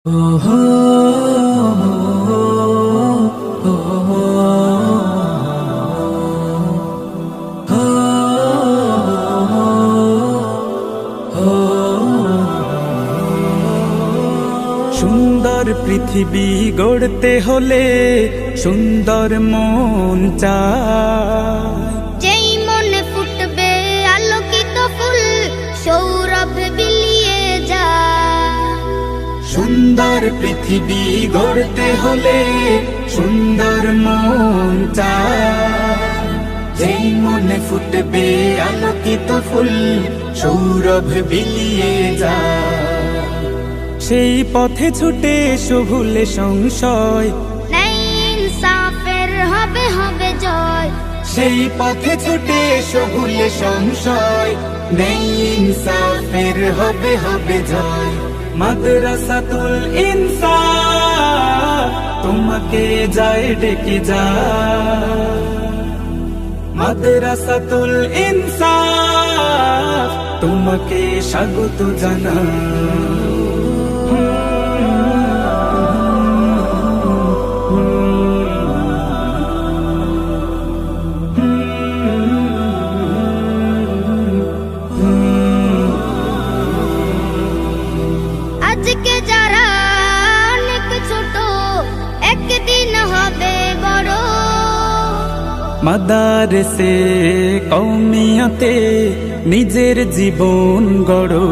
সুন্দর পৃথিবী গড়তে হলে সুন্দর মন চাই। যেই মনে ফুটবে আলোকিত ফুল সৌরভ বিলিয়ে যায়। সুন্দর পৃথিবী গড়তে হলে সুন্দর মন চাই। যেই মনে ফুটবে আলোকিত ফুল সৌরভ বিলিয়ে যায়। সেই পথে ছুটে এসো ভুলে সংশয়, ন্যায় ইনসাফের হবে হবে জয়। সেই পথে ছুটে এসো ভুলে সংশয়, ন্যায় ইনসাফের হবে হবে জয়। মাদ্রাসাতুল ইনসাফ তোমাকে যায় ডেকে যায়। মাদ্রাসাতুল ইনসাফ তোমাকে স্বাগত জানায়। আজকে যারা অনেক ছোট একদিন হবে বড়। মাদারসে কওমিয়াতে নিজের জীবন গড়ো।